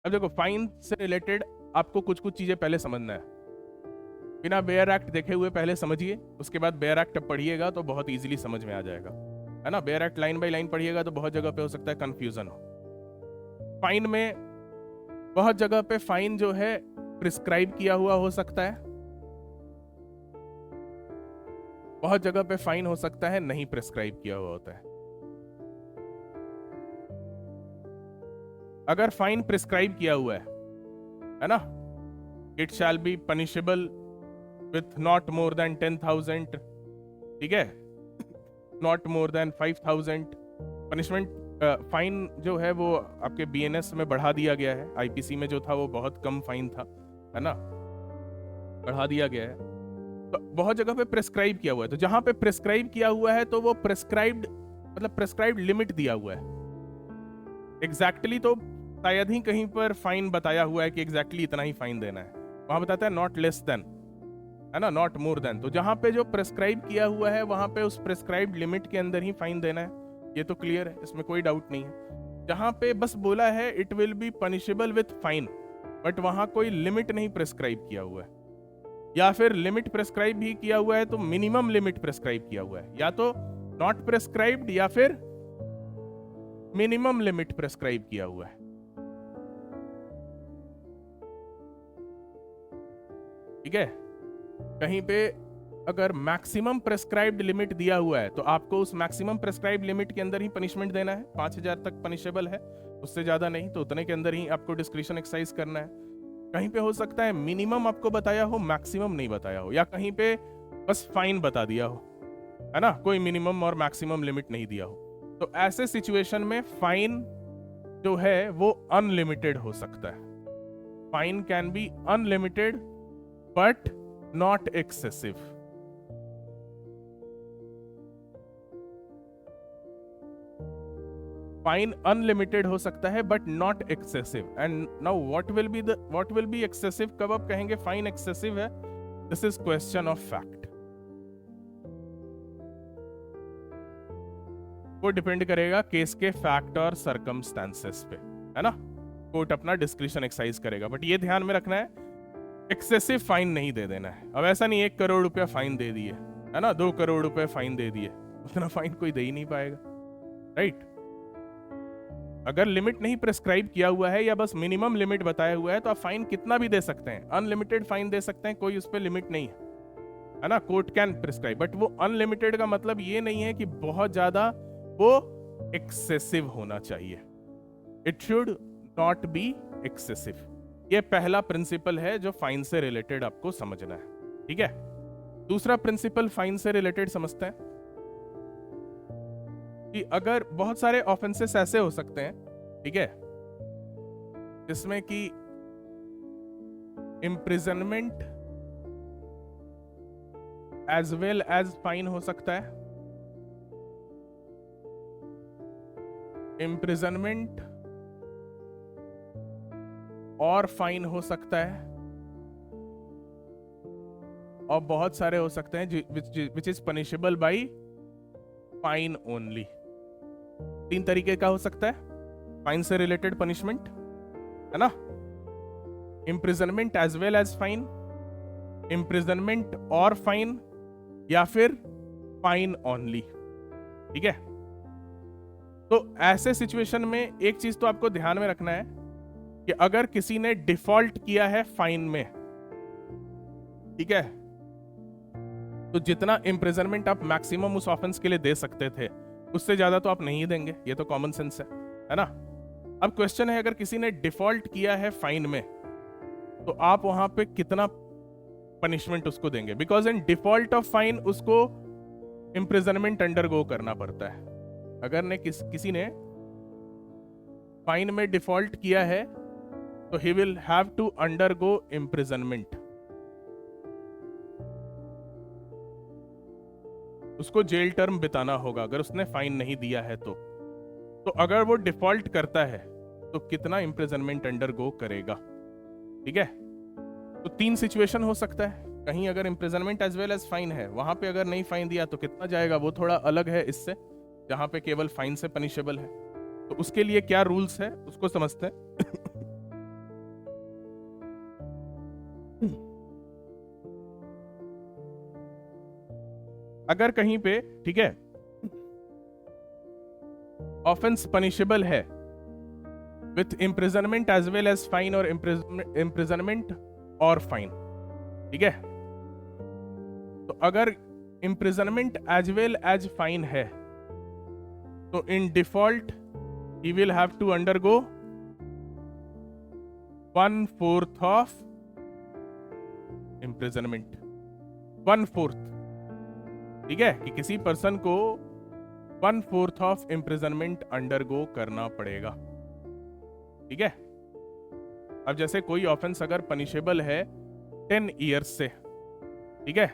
अब देखो, फाइन से रिलेटेड आपको कुछ कुछ चीजें पहले समझना है। बिना बेयर एक्ट देखे हुए पहले समझिए, उसके बाद बेयर एक्ट पढ़िएगा तो बहुत इजीली समझ में आ जाएगा, है ना। Bare act line by line पढ़िएगा तो बहुत जगह पे हो सकता है कंफ्यूजन हो। फाइन में बहुत जगह पे फाइन जो है प्रिस्क्राइब किया हुआ हो सकता है, बहुत जगह पे फाइन हो सकता है नहीं प्रिस्क्राइब किया हुआ होता है। अगर फाइन प्रिस्क्राइब किया हुआ है ना, it shall be punishable with not more than 10,000, ठीक है, not more than 5,000 punishment. Fine जो है वो आपके बीएनएस में बढ़ा दिया गया है, आईपीसी में जो था वो बहुत कम फाइन था, है ना, बढ़ा दिया गया है। तो बहुत जगह पे प्रेस्क्राइब किया हुआ है, तो जहां पे प्रेस्क्राइब किया हुआ है तो वो प्रेस्क्राइब्ड मतलब प्रेस्क्राइब्ड लिमिट दिया हुआ है एग्जैक्टली। तो शायद ही कहीं पर फाइन बताया हुआ है कि एग्जैक्टली इतना ही फाइन देना है, वहां बताता है नॉट लेस देन, है ना, नॉट मोर देन। तो जहां पे जो प्रेस्क्राइब किया हुआ है वहां पे उस प्रेस्क्राइब्ड लिमिट के अंदर ही फाइन देना है, ये तो क्लियर है, इसमें कोई डाउट नहीं है। जहां पे बस बोला है it will be punishable with fine, but वहां कोई लिमिट नहीं प्रेस्क्राइब किया हुआ है, या फिर लिमिट प्रेस्क्राइब भी किया हुआ है तो मिनिमम लिमिट प्रेस्क्राइब किया हुआ है, या तो नॉट प्रेस्क्राइब्ड या फिर मिनिमम लिमिट प्रेस्क्राइब किया हुआ है, ठीक है। कहीं पे अगर मैक्सिमम प्रेस्क्राइब्ड लिमिट दिया हुआ है तो आपको उस मैक्सिमम प्रेस्क्राइब्ड लिमिट के अंदर ही पनिशमेंट देना है, 5,000 तक पनिशेबल है, उससे ज्यादा नहीं, तो उतने के अंदर ही आपको डिस्क्रिशन एक्सरसाइज करना है। कहीं पे हो सकता है मिनिमम आपको बताया हो, मैक्सिमम नहीं बताया हो, या कहीं पे बस फाइन बता दिया हो, है ना, कोई मिनिमम और मैक्सिमम लिमिट नहीं दिया हो। तो ऐसे सिचुएशन में फाइन जो है वो अनलिमिटेड हो सकता है। Fine can be unlimited but not excessive. Fine unlimited हो सकता है but not excessive. And now what will be excessive, कब आप कहेंगे फाइन एक्सेसिव है, this is question of fact. वो डिपेंड करेगा केस के फैक्ट और सर्कमस्टेंसेस पे, है ना, कोर्ट अपना डिस्क्रिशन एक्सरसाइज करेगा। बट ये ध्यान में रखना है एक्सेसिव फाइन नहीं दे देना है। अब ऐसा नहीं 1 करोड़ रुपया फाइन दे दिए, है ना, 2 करोड़ रुपए फाइन दे दिए, उतना फाइन कोई दे ही नहीं पाएगा, राइट। अगर लिमिट नहीं प्रेस्क्राइब किया हुआ है या बस मिनिमम लिमिट बताया हुआ है तो आप फाइन कितना भी दे सकते हैं, अनलिमिटेड फाइन दे सकते हैं, कोई उस पर लिमिट नहीं है ना, कोर्ट कैन प्रिस्क्राइब। बट वो अनलिमिटेड का मतलब ये नहीं है कि बहुत ज्यादा वो एक्सेसिव होना चाहिए, it should not be excessive. ये पहला प्रिंसिपल है जो फाइन से रिलेटेड आपको समझना है, ठीक है। दूसरा प्रिंसिपल फाइन से रिलेटेड समझते हैं कि अगर बहुत सारे ऑफेंसेस ऐसे हो सकते हैं, ठीक है, जिसमें कि imprisonment as well as fine हो सकता है, इम्प्रिजनमेंट और फाइन हो सकता है, और बहुत सारे हो सकते हैं which is punishable by fine only. 3 तरीके का हो सकता है फाइन से रिलेटेड पनिशमेंट, है ना, imprisonment as well as fine, imprisonment और फाइन, या फिर फाइन ओनली, ठीक है। तो ऐसे सिचुएशन में एक चीज तो आपको ध्यान में रखना है कि अगर किसी ने डिफॉल्ट किया है फाइन में, ठीक है, तो जितना इम्प्रिजनमेंट आप मैक्सिमम उस ऑफेंस के लिए दे सकते थे उससे ज्यादा तो आप नहीं देंगे, ये तो कॉमन सेंस है ना। अब क्वेश्चन है अगर किसी ने डिफॉल्ट किया है फाइन में तो आप वहां पे कितना पनिशमेंट उसको देंगे, because in default of fine उसको इम्प्रिजनमेंट अंडरगो करना पड़ता है। अगर ने किसी ने फाइन में डिफॉल्ट किया है तो he will have to undergo imprisonment, उसको जेल टर्म बिताना होगा अगर उसने फाइन नहीं दिया है तो अगर वो डिफॉल्ट करता है तो कितना इम्प्रिजनमेंट अंडरगो करेगा, ठीक है। तो 3 सिचुएशन हो सकता है, कहीं अगर imprisonment as well as fine है, वहां पे अगर नहीं फाइन दिया तो कितना जाएगा, वो थोड़ा अलग है इससे, जहां पे केवल फाइन से पनिशेबल है। तो उसके लिए क्या रूल्स है उसको समझते हैं। अगर कहीं पे, ठीक है, ऑफेंस पनिशेबल है with imprisonment as well as fine और इम्प्रिजनमेंट और फाइन, ठीक है, तो अगर imprisonment as well as fine है तो in default he will have to undergo 1/4 of imprisonment, 1/4, ठीक है, कि किसी पर्सन को 1/4 ऑफ इम्प्रिजनमेंट अंडरगो करना पड़ेगा, ठीक है। अब जैसे कोई ऑफेंस अगर पनिशेबल है 10 ईयर्स से, ठीक है,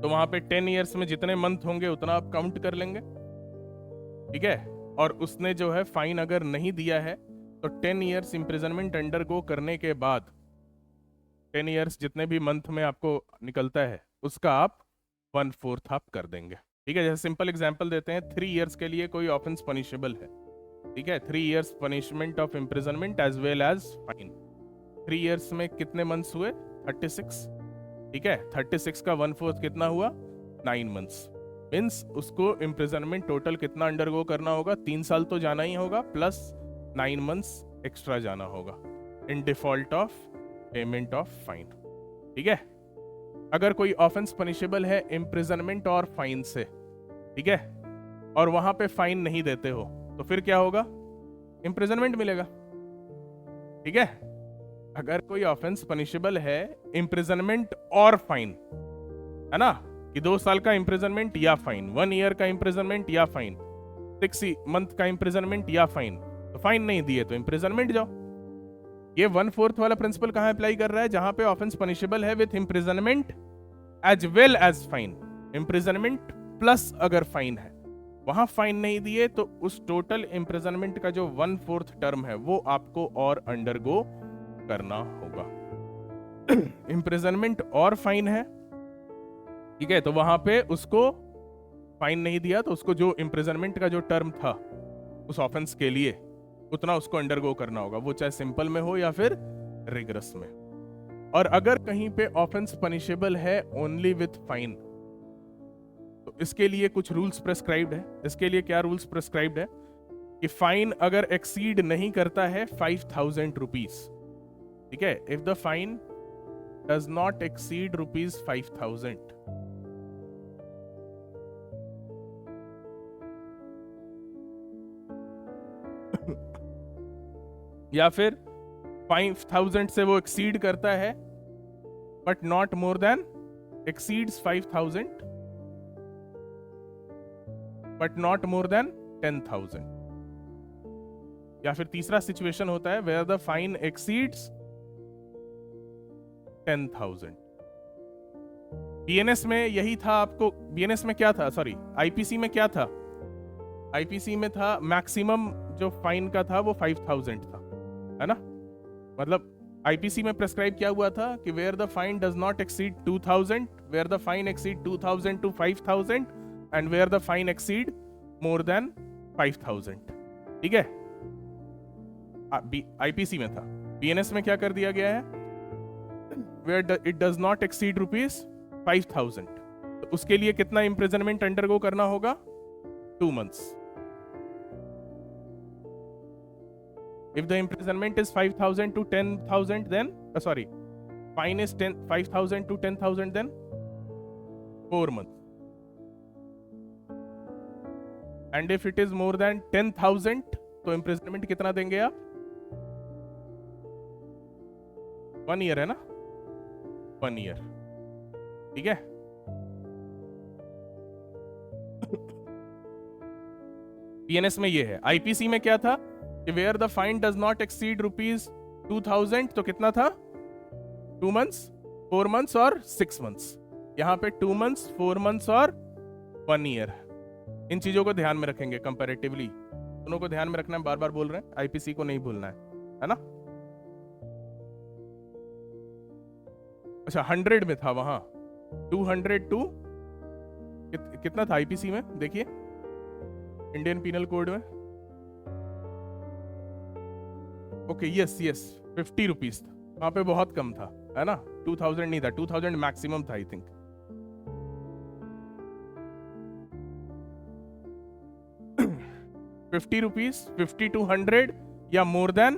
तो वहां पे 10 ईयर्स में जितने मंथ होंगे उतना आप काउंट कर लेंगे, ठीक है, और उसने जो है फाइन अगर नहीं दिया है तो 10 ईयर्स इम्प्रिजनमेंट अंडरगो करने के बाद 10 ईयर्स जितने भी मंथ में आपको निकलता है उसका आप 1/4 आप कर देंगे, ठीक है। जैसे सिंपल एग्जांपल देते हैं, 3 ईयर्स के लिए कोई ऑफेंस पनिशेबल है, ठीक है, 3 years punishment of imprisonment as well as fine. 3 years में कितने मंथ्स हुए? 36, ठीक है, 36 का 1/4 कितना हुआ? 9 मंथ्स। मीन्स उसको इम्प्रिजनमेंट टोटल कितना अंडरगो करना होगा? 3 साल तो जाना ही होगा, प्लस 9 मंथ्स एक्स्ट्रा जाना होगा in default of payment of fine, ठीक है। अगर कोई ऑफेंस पनिशेबल है इम्प्रिजनमेंट और फाइन से, ठीक है, और वहां पे फाइन नहीं देते हो तो फिर क्या होगा? इम्प्रिजनमेंट मिलेगा, ठीक है। अगर कोई ऑफेंस पनिशेबल है इम्प्रिजनमेंट और फाइन, है ना, कि 2 साल का इम्प्रिजनमेंट या फाइन, 1 ईयर का इम्प्रिजनमेंट या फाइन, 6 मंथ का इम्प्रिजनमेंट या फाइन, तो फाइन नहीं दिए तो इम्प्रिजनमेंट जाओ। ये 1/4 वाला प्रिंसिपल कहां अप्लाई कर रहा है? जहां पे ऑफेंस पनिशेबल है with imprisonment as well as fine, imprisonment plus अगर फाइन है, वहां फाइन नहीं दिए तो उस टोटल इम्प्रिजनमेंट का जो 1/4 टर्म है वो आपको और अंडरगो करना होगा। इम्प्रिजनमेंट और फाइन है, ठीक है, तो वहां पे उसको फाइन नहीं दिया तो उसको जो इम्प्रिजनमेंट का जो टर्म था उस ऑफेंस के लिए उतना उसको अंडरगो करना होगा, वो चाहे सिंपल में हो या फिर रिगरस में। और अगर कहीं पे ऑफेंस पनिशेबल है ओनली विथ फाइन, तो इसके लिए कुछ रूल्स प्रेस्क्राइब्ड है। इसके लिए क्या रूल्स प्रेस्क्राइब्ड है? कि फाइन अगर एक्सीड नहीं करता है 5,000 रुपीज, ठीक है, if the fine does not exceed rupees 5,000, या फिर 5,000 से वो एक्सीड करता है but not more than exceeds 5,000 but not more than 10,000, या फिर तीसरा सिचुएशन होता है where the fine exceeds 10,000। BNS में यही था, आपको बीएनएस में क्या था, सॉरी आईपीसी में क्या था? आईपीसी में था मैक्सिमम जो फाइन का था वो 5,000 था, है ना। मतलब आईपीसी में प्रेस्क्राइब क्या हुआ था कि where the fine does not exceed 2,000, where the fine exceed 2,000 to 5,000 and where the fine exceed more than 5,000, ठीक है, आईपीसी में था। बीएनएस में क्या कर दिया गया है? Where it does not exceed rupees 5,000, तो उसके लिए कितना इम्प्रिजनमेंट अंडरगो करना होगा? 2 months. If the imprisonment is 5,000 to 10,000, then fine is 5,000 to 10,000, then 4 months. And if it is more than 10,000, तो imprisonment कितना देंगे आप? 1 year है ना, 1 year, ठीक है। बीएनएस में ये है। आईपीसी में क्या था कि where the fine does not exceed rupees 2,000, तो कितना था? 2 months, 4 months और 6 months। यहां पे 2 months, 4 months और 1 year। इन चीजों को ध्यान में रखेंगे कंपैरेटिवली, दोनों को ध्यान में रखना है, बार बार बोल रहे हैं, आईपीसी को नहीं भूलना है ना। अच्छा 100 में था वहां, 200 टू कितना था आईपीसी में? देखिए इंडियन पीनल कोड में, ओके यस 50 रुपीज था, वहां पे बहुत कम था, है ना, 2000 नहीं था, 2000 मैक्सिमम था आई थिंक। ₹50, 50 to 100 या मोर देन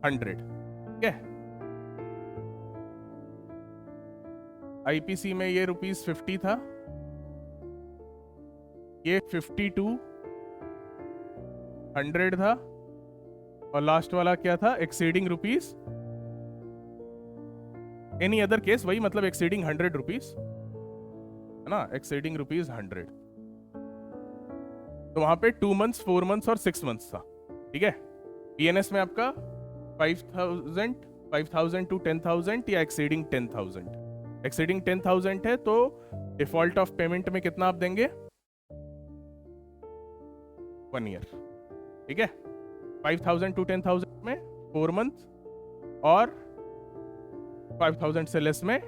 100, ठीक है। आईपीसी में ये ₹50 था, ये 50 to 100 था, और लास्ट वाला क्या था, एक्सीडिंग ₹, एनी अदर केस वही, मतलब एक्सीडिंग ₹100, है ना, एक्सीडिंग ₹100। तो वहां पे 2 months, 4 months और 6 months था, ठीक है। पीएनएस में आपका 5,000 to 10,000 या एक्सीडिंग 10,000। एक्सीडिंग 10,000 है तो डिफॉल्ट ऑफ पेमेंट में कितना आप देंगे, 1 year, ठीक है। 5,000 to 10,000 में 4 months और 5,000 से लेस में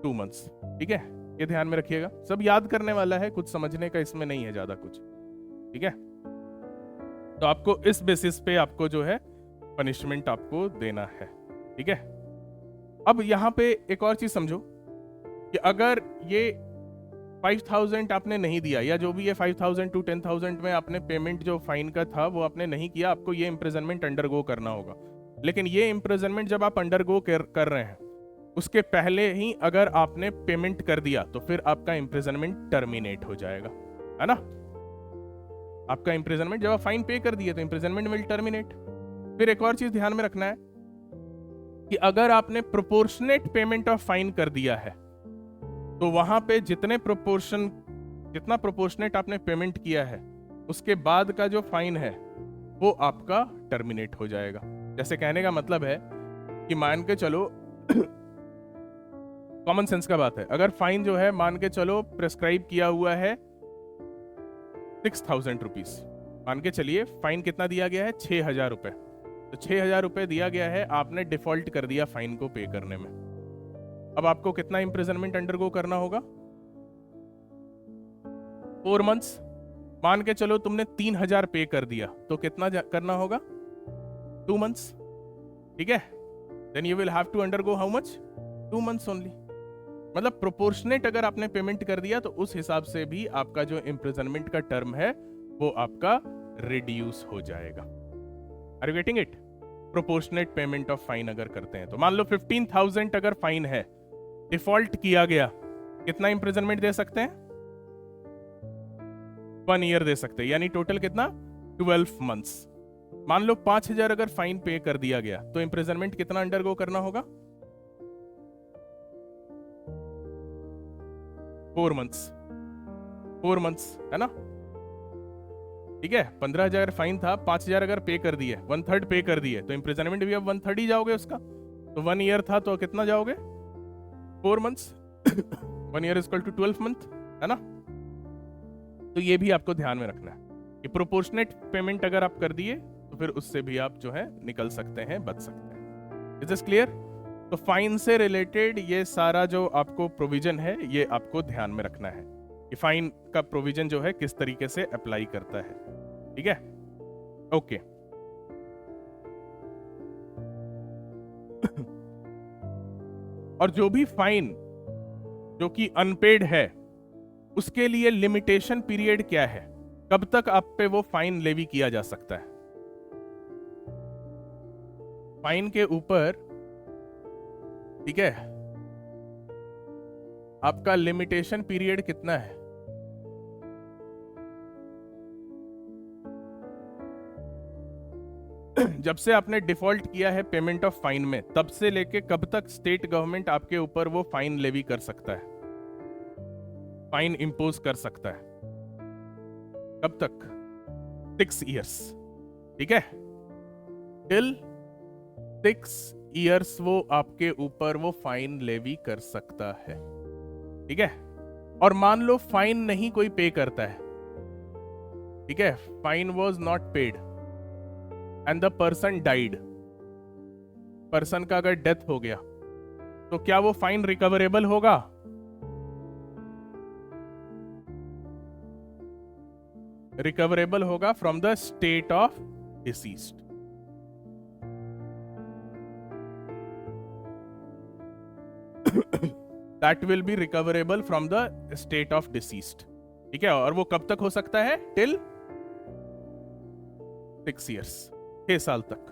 2 months, ठीक है। ये ध्यान में रखिएगा, सब याद करने वाला है, कुछ समझने का इसमें नहीं है ज्यादा कुछ, ठीक है। तो आपको इस बेसिस पे आपको जो है पनिशमेंट आपको देना है, ठीक है। अब यहां पे एक और चीज समझो कि अगर ये 5,000 आपने नहीं दिया, या जो भी ये 5,000 to 10,000 में आपने पेमेंट जो फाइन का था वो आपने नहीं किया, आपको ये इम्प्रिजनमेंट अंडरगो करना होगा। लेकिन ये इम्प्रिजनमेंट जब आप अंडरगो कर रहे हैं, उसके पहले ही अगर आपने पेमेंट कर दिया तो फिर आपका इम्प्रिजनमेंट टर्मिनेट हो जाएगा, है ना। आपका इम्प्रिजनमेंट, जब आप फाइन पे कर दिए तो इम्प्रिजनमेंट विल टर्मिनेट। फिर एक और चीज ध्यान में रखना है कि अगर आपने प्रोपोर्शनेट पेमेंट ऑफ फाइन कर दिया है तो वहां पे जितना प्रोपोर्शनेट आपने पेमेंट किया है उसके बाद का जो फाइन है वो आपका टर्मिनेट हो जाएगा। जैसे कहने का मतलब है कि मान के चलो कॉमन सेंस का बात है, अगर फाइन जो है मान के चलो प्रेस्क्राइब किया हुआ है 6,000 रुपीज, मान के चलिए फाइन कितना दिया गया है, 6,000 रुपए। तो 6,000 रुपए दिया गया है, आपने डिफॉल्ट कर दिया फाइन को पे करने में। अब आपको कितना इम्प्रिजनमेंट अंडरगो करना होगा, 4 months। मान के चलो तुमने 3,000 पे कर दिया तो कितना करना होगा, 2 months, ठीक है। Then you will have to undergo how much, 2 months only. मतलब प्रोपोर्शनेट अगर आपने पेमेंट कर दिया तो उस हिसाब से भी आपका जो इम्प्रिजनमेंट का टर्म है वो आपका रिड्यूस हो जाएगा। Are you getting it? Proportionate payment of fine अगर करते हैं तो मान लो 15,000 अगर फाइन है, डिफॉल्ट किया गया, कितना इम्प्रिजनमेंट दे सकते हैं, 1 year दे सकते हैं, यानी टोटल कितना, 12 months। मान लो 5,000 अगर फाइन पे कर दिया गया तो इम्प्रिजनमेंट कितना अंडरगो करना होगा, 4 months, 4 months, है ना, ठीक है। 15,000 फाइन था, 5,000 अगर पे कर दिए, 1/3 पे कर दिए तो इम्प्रिजनमेंट भी अब 1/3 ही जाओगे उसका। तो 1 year था तो कितना जाओगे, 4 months 1 year equal to 12 month, है ना। तो ये भी आपको ध्यान में रखना है कि प्रोपोर्शनेट पेमेंट अगर आप कर दिए तो फिर उससे भी आप जो है निकल सकते हैं, बच सकते हैं। Is this clear? तो फाइन से रिलेटेड ये सारा जो आपको प्रोविजन है ये आपको ध्यान में रखना है कि फाइन का प्रोविजन जो है किस तरीके से अप्लाई करता है, ठीक है। ओके और जो भी फाइन जो कि अनपेड है उसके लिए लिमिटेशन पीरियड क्या है, कब तक आप पे वो फाइन लेवी किया जा सकता है। फाइन के ऊपर, ठीक है, आपका लिमिटेशन पीरियड कितना है, जब से आपने डिफॉल्ट किया है पेमेंट ऑफ फाइन में तब से लेके कब तक स्टेट गवर्नमेंट आपके ऊपर वो फाइन लेवी कर सकता है, फाइन इंपोज कर सकता है, कब तक, 6 years, ठीक है। टिल 6 years वो आपके ऊपर वो फाइन लेवी कर सकता है, ठीक है। और मान लो फाइन नहीं कोई पे करता है, ठीक है, fine was not paid and the person died, person का अगर डेथ हो गया तो क्या वो फाइन रिकवरेबल होगा, रिकवरेबल होगा from the state of deceased. That will be recoverable from the state of deceased. ठीक है, और वो कब तक हो सकता है? टिल 6 years, 6 साल तक।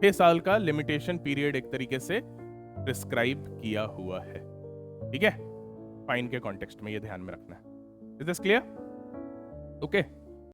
6 साल का लिमिटेशन पीरियड एक तरीके से प्रिस्क्राइब किया हुआ है। ठीक है, फाइन के कॉन्टेक्स्ट में ये ध्यान में रखना है। Is this clear? ओके।